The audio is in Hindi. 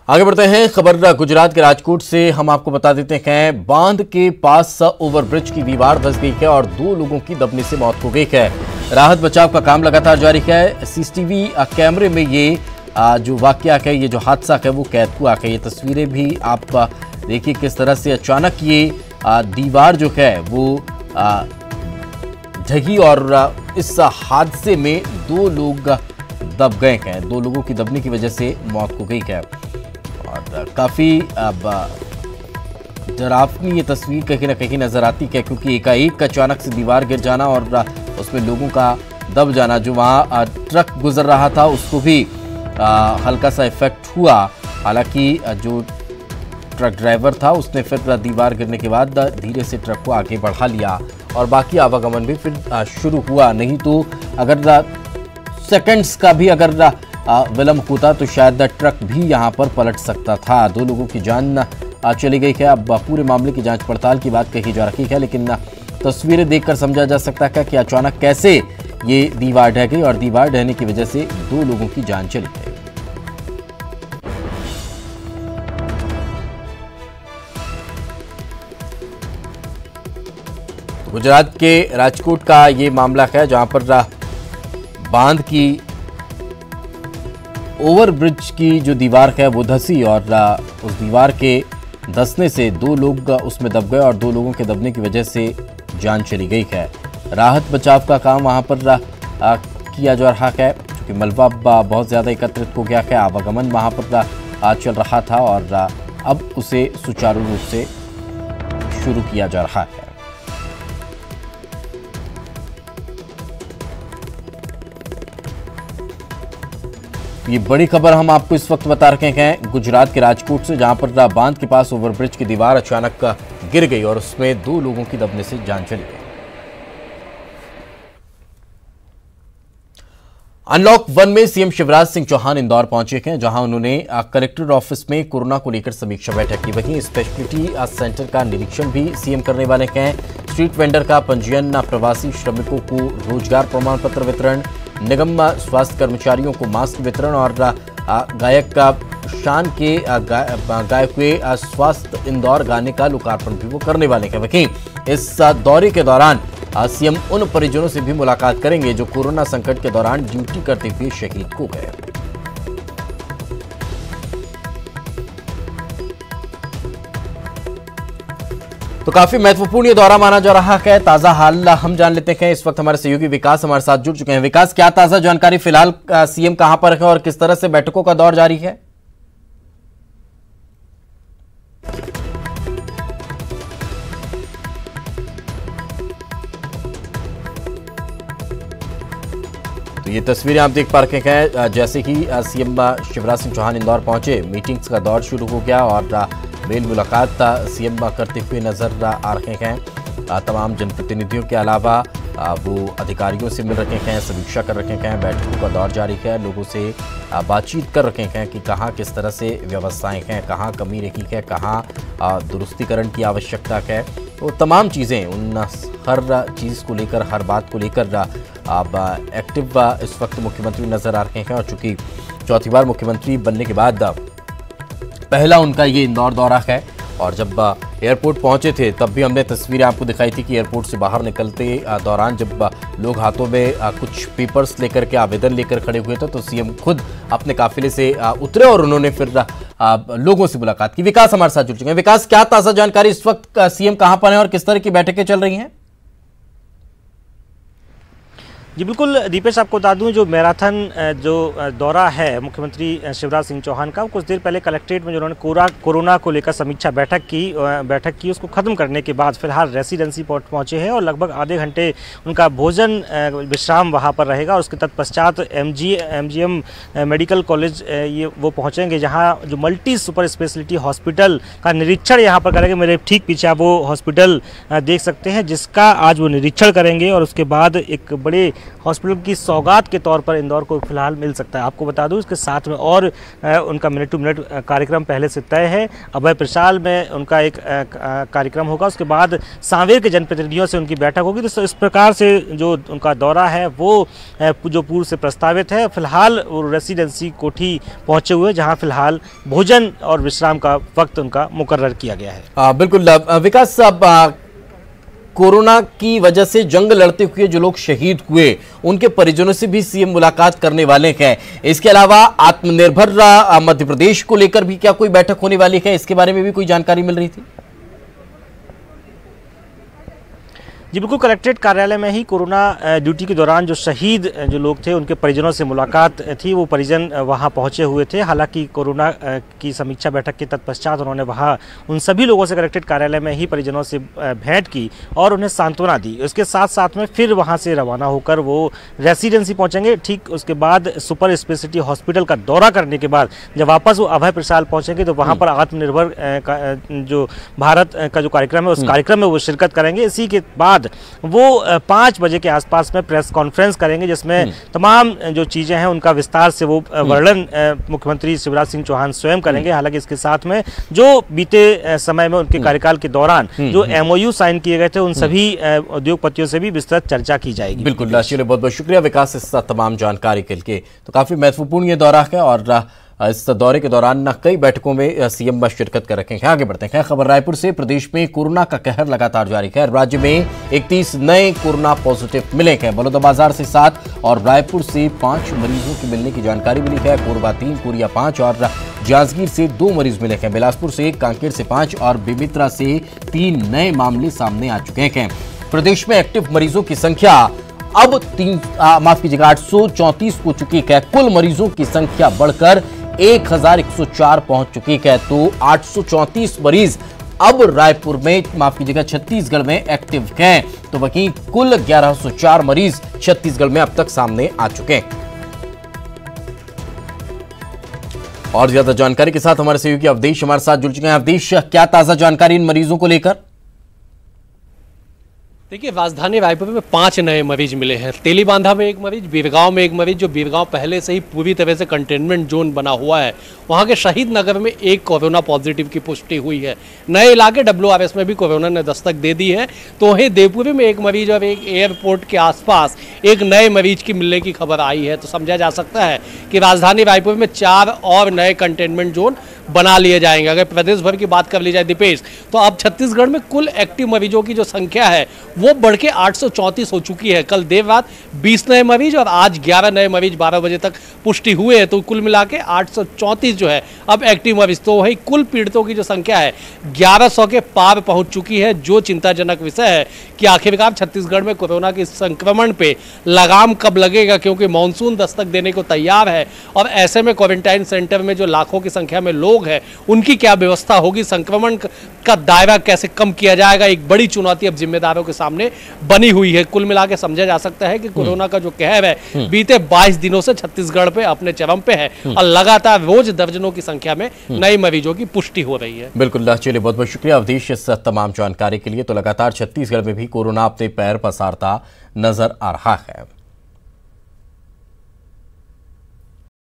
आगे बढ़ते हैं। खबर गुजरात के राजकोट से हम आपको बता देते हैं, बांध के पास ओवरब्रिज की दीवार धंस गई है और 2 लोगों की दबने से मौत हो गई है। राहत बचाव का काम लगातार जारी है। सीसीटीवी कैमरे में ये जो वाकया है, ये जो हादसा है वो कैद हुआ है। ये तस्वीरें भी आप देखिए किस तरह से अचानक ये दीवार जो है वो ढही और इस हादसे में 2 लोग दब गए हैं। 2 लोगों की दबने की वजह से मौत हो गई है और काफी डरावनी ये तस्वीर कहीं ना कहीं नजर आती है, क्योंकि एकाएक अचानक से दीवार गिर जाना और उसमें लोगों का दब जाना। जो वहां ट्रक गुजर रहा था उसको भी हल्का सा इफेक्ट हुआ। हालांकि जो ट्रक ड्राइवर था उसने फिर दीवार गिरने के बाद धीरे से ट्रक को आगे बढ़ा लिया और बाकी आवागमन भी फिर शुरू हुआ। नहीं तो अगर सेकंड्स का भी अगर विलंब होता तो शायद ट्रक भी यहां पर पलट सकता था। 2 लोगों की जान चली गई है। अब पूरे मामले की जांच पड़ताल की बात कही जा रही है, लेकिन तस्वीरें देखकर समझा जा सकता है कि अचानक कैसे ये दीवार ढह गई और दीवार ढहने की वजह से 2 लोगों की जान चली गई। गुजरात के राजकोट का ये मामला है, जहां पर बांध की ओवरब्रिज की जो दीवार है वो धंसी और उस दीवार के धंसने से 2 लोग उसमें दब गए और 2 लोगों के दबने की वजह से जान चली गई है। राहत बचाव का काम वहां पर किया जा रहा है, क्योंकि मलबा बहुत ज़्यादा एकत्रित हो गया है। आवागमन वहां पर चल रहा था और अब उसे सुचारू रूप से शुरू किया जा रहा है। ये बड़ी खबर हम आपको इस वक्त बता रहे हैं गुजरात के राजकोट से, जहां पर बांध के पास ओवरब्रिज की दीवार अचानक गिर गई और उसमें 2 लोगों की दबने से जान चली गई। अनलॉक 1 में सीएम शिवराज सिंह चौहान इंदौर पहुंचे हैं, जहां उन्होंने कलेक्टर ऑफिस में कोरोना को लेकर समीक्षा बैठक की। वहीं स्पेशलिटी सेंटर का निरीक्षण भी सीएम करने वाले हैं। स्ट्रीट वेंडर का पंजीयन, प्रवासी श्रमिकों को रोजगार प्रमाण पत्र वितरण, निगम स्वास्थ्य कर्मचारियों को मास्क वितरण और गायक शान के गायक हुए स्वास्थ्य इंदौर गाने का लोकार्पण भी वो करने वाले हैं। वहीं इस दौरे के दौरान सीएम उन परिजनों से भी मुलाकात करेंगे जो कोरोना संकट के दौरान ड्यूटी करते हुए शहीद हो गए। तो काफी महत्वपूर्ण ये दौरा माना जा रहा है। ताजा हाल हम जान लेते हैं। इस वक्त हमारे सहयोगी विकास हमारे साथ जुड़ चुके हैं। विकास, क्या ताजा जानकारी? फिलहाल सीएम कहां पर है और किस तरह से बैठकों का दौर जारी है? तो ये तस्वीरें आप देख पा रहे हैं। जैसे ही सीएम शिवराज सिंह चौहान इंदौर पहुंचे, मीटिंग्स का दौर शुरू हो गया और मेल मुलाकात सीएम करते हुए नजर आ रहे हैं। तमाम जनप्रतिनिधियों के अलावा वो अधिकारियों से मिल रहे हैं, समीक्षा कर रहे हैं, बैठकों का दौर जारी है, लोगों से बातचीत कर रहे हैं कि कहाँ किस तरह से व्यवस्थाएं हैं, कहाँ कमी रही है, कहाँ दुरुस्तीकरण की आवश्यकता है। तो तमाम चीज़ें, उन हर चीज़ को लेकर, हर बात को लेकर अब एक्टिव इस वक्त मुख्यमंत्री नजर आ रहे हैं। और चूंकि 4थी बार मुख्यमंत्री बनने के बाद पहला उनका ये इंदौर दौरा है और जब एयरपोर्ट पहुंचे थे तब भी हमने तस्वीरें आपको दिखाई थी कि एयरपोर्ट से बाहर निकलते दौरान जब लोग हाथों में कुछ पेपर्स लेकर के आवेदन लेकर खड़े हुए थे तो सीएम खुद अपने काफिले से उतरे और उन्होंने फिर लोगों से मुलाकात की। विकास हमारे साथ जुड़ चुके हैं। विकास, क्या ताजा जानकारी? इस वक्त सीएम कहां पर है और किस तरह की बैठकें चल रही हैं? जी बिल्कुल दीपेश, आपको बता दूं, जो मैराथन जो दौरा है मुख्यमंत्री शिवराज सिंह चौहान का, कुछ देर पहले कलेक्ट्रेट में जो उन्होंने कोरोना को लेकर समीक्षा बैठक की उसको खत्म करने के बाद फिलहाल रेसिडेंसी पहुंचे हैं और लगभग आधे घंटे उनका भोजन विश्राम वहां पर रहेगा। और उसके तत्पश्चात एमजीएम मेडिकल कॉलेज ये वो पहुंचेंगे, जहां जो मल्टी सुपर स्पेशलिटी हॉस्पिटल का निरीक्षण यहाँ पर करेंगे। मेरे ठीक पीछे आप वो हॉस्पिटल देख सकते हैं, जिसका आज वो निरीक्षण करेंगे और उसके बाद एक बड़े हॉस्पिटल की सौगात के तौर पर इंदौर को फिलहाल मिल सकता है। आपको बता दूं इसके साथ में और उनका मिनट टू मिनट कार्यक्रम पहले से तय है। अभय प्रशाल में उनका एक कार्यक्रम होगा, उसके बाद सांवेर के जनप्रतिनिधियों से उनकी बैठक होगी। तो इस प्रकार से जो उनका दौरा है वो जो पूर्व से प्रस्तावित है। फिलहाल वो रेसिडेंसी कोठी पहुंचे हुए, जहां फिलहाल भोजन और विश्राम का वक्त उनका मुकर्रर किया गया है। बिल्कुल विकास साहब, कोरोना की वजह से जंग लड़ते हुए जो लोग शहीद हुए उनके परिजनों से भी सीएम मुलाकात करने वाले हैं। इसके अलावा आत्मनिर्भर मध्य प्रदेश को लेकर भी क्या कोई बैठक होने वाली है, इसके बारे में भी कोई जानकारी मिल रही थी? जी बिल्कुल, कलेक्ट्रेट कार्यालय में ही कोरोना ड्यूटी के दौरान जो शहीद जो लोग थे उनके परिजनों से मुलाकात थी। वो परिजन वहां पहुंचे हुए थे। हालांकि कोरोना की समीक्षा बैठक के तत्पश्चात उन्होंने वहां उन सभी लोगों से कलेक्ट्रेट कार्यालय में ही परिजनों से भेंट की और उन्हें सांत्वना दी। उसके साथ साथ में फिर वहां से रवाना होकर वो रेसिडेंसी पहुंचेंगे। ठीक उसके बाद सुपर स्पेशलिटी हॉस्पिटल का दौरा करने के बाद जब वापस वो अभय प्रशाल पहुंचेंगे तो वहाँ पर आत्मनिर्भर जो भारत का जो कार्यक्रम है उस कार्यक्रम में वो शिरकत करेंगे। इसी के बाद वो 5 बजे के आसपास में प्रेस कॉन्फ्रेंस करेंगे, जिसमें तमाम जो चीजें हैं उनका विस्तार से वो वर्णन मुख्यमंत्री शिवराज सिंह चौहान स्वयं करेंगे। हालांकि इसके साथ में जो बीते समय में उनके कार्यकाल के दौरान जो MOU साइन किए गए थे उन सभी उद्योगपतियों से भी विस्तृत चर्चा की जाएगी। बिल्कुल, बहुत बहुत शुक्रिया विकास इस तमाम जानकारी के लिए। तो काफी महत्वपूर्ण ये दौरा है और इस दौरे के दौरान कई बैठकों में सीएम शिरकत कर रखे हैं। आगे बढ़ते हैं। खबर रायपुर से। प्रदेश में कोरोना का कहर लगातार जारी है। राज्य में 31 नए कोरोना पॉजिटिव मिले हैं। बलौदाबाजार से 7 और रायपुर से 5 मरीजों की मिलने की जानकारी मिली है। कोरबा 3, कोरिया 5 और जांजगीर से 2 मरीज मिले हैं। बिलासपुर से 1, कांकेर से 5 और बेमेतरा से 3 नए मामले सामने आ चुके हैं। प्रदेश में एक्टिव मरीजों की संख्या अब 834 हो चुकी है। कुल मरीजों की संख्या बढ़कर 1104 पहुंच चुकी है। तो 834 मरीज अब रायपुर में छत्तीसगढ़ में एक्टिव हैं। तो वहीं कुल 1104 मरीज छत्तीसगढ़ में अब तक सामने आ चुके हैं। और ज्यादा जानकारी के साथ हमारे सहयोगी अवधेश हमारे साथ जुड़ चुके हैं। अवधेश, क्या ताजा जानकारी इन मरीजों को लेकर? देखिए, राजधानी रायपुर में 5 नए मरीज मिले हैं। तेलीबांधा में 1 मरीज, बीरगांव में 1 मरीज, जो बीरगांव पहले से ही पूरी तरह से कंटेनमेंट जोन बना हुआ है। वहां के शहीद नगर में 1 कोरोना पॉजिटिव की पुष्टि हुई है। नए इलाके WRS में भी कोरोना ने दस्तक दे दी है। तो वहीं देवपुरी में 1 मरीज और एक एयरपोर्ट के आसपास 1 नए मरीज की मिलने की खबर आई है। तो समझा जा सकता है कि राजधानी रायपुर में 4 और नए कंटेनमेंट जोन बना लिए जाएंगे। अगर प्रदेश भर की बात कर ली जाए दीपेश, तो अब छत्तीसगढ़ में कुल एक्टिव मरीजों की जो संख्या है वो बढ़ के 834 हो चुकी है। कल देर रात 20 नए मरीज और आज 11 नए मरीज 12 बजे तक पुष्टि हुए हैं। तो कुल मिला के 834 जो है अब एक्टिव मरीज। तो वही कुल पीड़ितों की जो संख्या है 1100 के पार पहुंच चुकी है। जो चिंताजनक विषय है कि आखिरकार छत्तीसगढ़ में कोरोना के संक्रमण पे लगाम कब लगेगा, क्योंकि मानसून दस्तक देने को तैयार है। और ऐसे में क्वारंटाइन सेंटर में जो लाखों की संख्या में लोग हैं उनकी क्या व्यवस्था होगी, संक्रमण का दायरा कैसे कम किया जाएगा, एक बड़ी चुनौती अब जिम्मेदारों के सामने बनी हुई है। कुल मिलाकर समझा जा सकता है कि कोरोना का जो कहर है बीते 22 दिनों से छत्तीसगढ़ पे अपने चरम पे है और लगातार रोज दर्जनों की संख्या में नए मरीजों की पुष्टि हो रही है। बिल्कुल, चलिए बहुत बहुत शुक्रिया अवधेश इस तमाम जानकारी के लिए। तो लगातार छत्तीसगढ़ में भी कोरोना अपने पैर पसारता नजर आ रहा है।